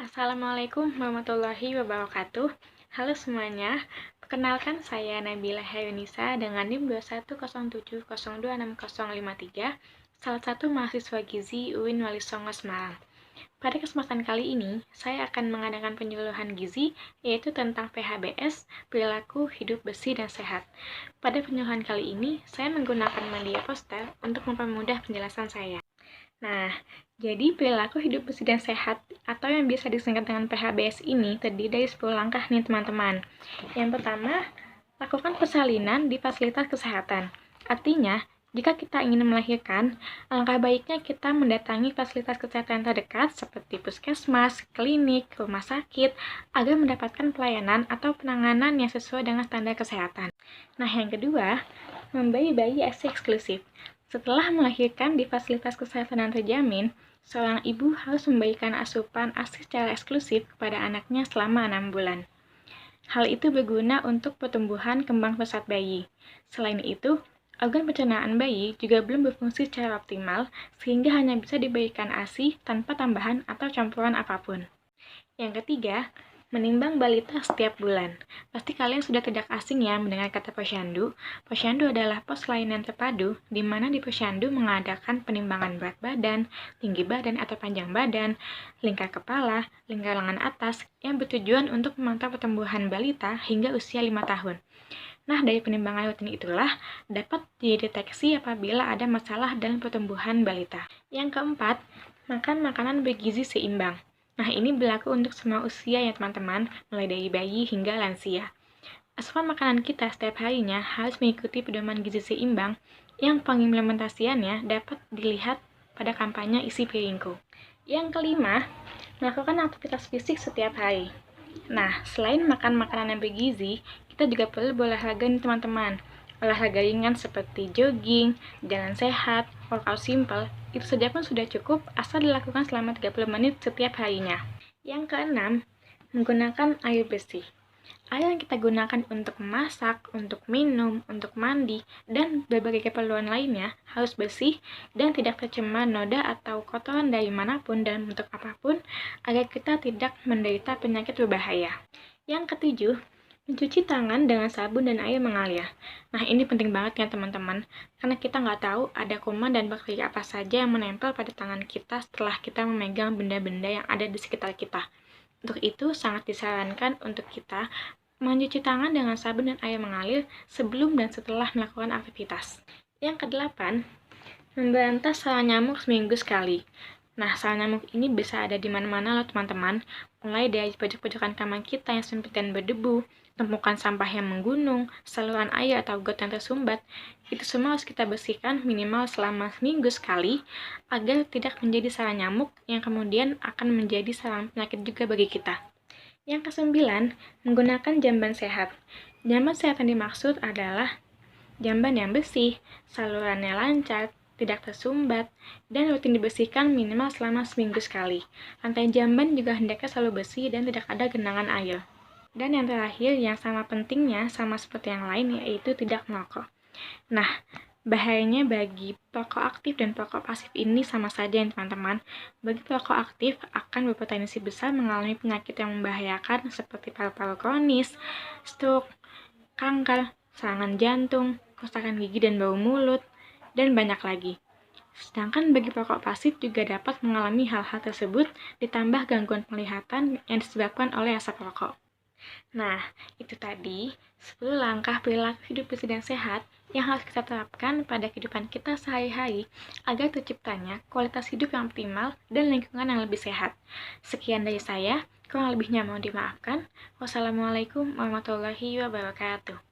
Assalamualaikum warahmatullahi wabarakatuh. Halo semuanya, perkenalkan saya Nabila Hayunisa dengan NIM 2107026053, salah satu mahasiswa gizi UIN Wali Songo Semarang. Pada kesempatan kali ini, saya akan mengadakan penyuluhan gizi, yaitu tentang PHBS, perilaku hidup bersih dan sehat. Pada penyuluhan kali ini, saya menggunakan media poster untuk mempermudah penjelasan saya. Nah, jadi perilaku hidup bersih dan sehat atau yang biasa disingkat dengan PHBS ini terdiri dari 10 langkah nih teman-teman. Yang pertama, lakukan persalinan di fasilitas kesehatan. Artinya, jika kita ingin melahirkan, alangkah baiknya kita mendatangi fasilitas kesehatan terdekat seperti puskesmas, klinik, rumah sakit, agar mendapatkan pelayanan atau penanganan yang sesuai dengan standar kesehatan. Nah, yang kedua, memberi bayi ASI eksklusif. Setelah melahirkan di fasilitas kesehatan yang terjamin, seorang ibu harus memberikan asupan ASI secara eksklusif kepada anaknya selama 6 bulan. Hal itu berguna untuk pertumbuhan kembang pesat bayi. Selain itu, organ pencernaan bayi juga belum berfungsi secara optimal, sehingga hanya bisa diberikan ASI tanpa tambahan atau campuran apapun. Yang ketiga, menimbang balita setiap bulan. Pasti kalian sudah tidak asing ya mendengar kata posyandu. Posyandu adalah pos layanan terpadu, di mana di posyandu mengadakan penimbangan berat badan, tinggi badan atau panjang badan, lingkar kepala, lingkar lengan atas, yang bertujuan untuk memantau pertumbuhan balita hingga usia 5 tahun. Nah, dari penimbangan rutin itulah dapat dideteksi apabila ada masalah dalam pertumbuhan balita. Yang keempat, makan makanan bergizi seimbang. Nah, ini berlaku untuk semua usia ya teman-teman, mulai dari bayi hingga lansia. Asupan makanan kita setiap harinya harus mengikuti pedoman gizi seimbang yang pengimplementasiannya dapat dilihat pada kampanye Isi Piringku. Yang kelima, melakukan aktivitas fisik setiap hari. Nah, selain makan makanan yang bergizi, kita juga perlu berolahraga nih teman-teman. Olahraga ringan seperti jogging, jalan sehat, workout simple, itu saja pun sudah cukup asal dilakukan selama 30 menit setiap harinya. Yang keenam, menggunakan air bersih. Air yang kita gunakan untuk memasak, untuk minum, untuk mandi, dan berbagai keperluan lainnya harus bersih dan tidak tercemar noda atau kotoran dari manapun dan bentuk apapun agar kita tidak menderita penyakit berbahaya. Yang ketujuh, mencuci tangan dengan sabun dan air mengalir. Nah, ini penting banget ya teman-teman, karena kita nggak tahu ada kuman dan bakteri apa saja yang menempel pada tangan kita setelah kita memegang benda-benda yang ada di sekitar kita. Untuk itu, sangat disarankan untuk kita mencuci tangan dengan sabun dan air mengalir sebelum dan setelah melakukan aktivitas. Yang kedelapan, memberantas sarang nyamuk seminggu sekali. Nah, sarang nyamuk ini bisa ada di mana-mana loh teman-teman, mulai dari pojok-pojokan kamar kita yang sempit dan berdebu, tumpukan sampah yang menggunung, saluran air atau got yang tersumbat. Itu semua harus kita bersihkan minimal selama seminggu sekali agar tidak menjadi sarang nyamuk yang kemudian akan menjadi sarang penyakit juga bagi kita. Yang kesembilan, menggunakan jamban sehat. Jamban sehat yang dimaksud adalah jamban yang bersih, salurannya lancar, tidak tersumbat, dan rutin dibersihkan minimal selama seminggu sekali. Lantai jamban juga hendaknya selalu bersih dan tidak ada genangan air. Dan yang terakhir, yang sama pentingnya, sama seperti yang lain, yaitu tidak merokok. Nah, bahayanya bagi perokok aktif dan perokok pasif ini sama saja ya teman-teman. Bagi perokok aktif akan berpotensi besar mengalami penyakit yang membahayakan seperti paru-paru kronis, stroke, kanker, serangan jantung, kerusakan gigi dan bau mulut, dan banyak lagi. Sedangkan bagi perokok pasif juga dapat mengalami hal-hal tersebut ditambah gangguan penglihatan yang disebabkan oleh asap rokok. Nah, itu tadi 10 langkah perilaku hidup bersih dan sehat yang harus kita terapkan pada kehidupan kita sehari-hari agar terciptanya kualitas hidup yang optimal dan lingkungan yang lebih sehat. Sekian dari saya, kurang lebihnya mohon dimaafkan. Wassalamualaikum warahmatullahi wabarakatuh.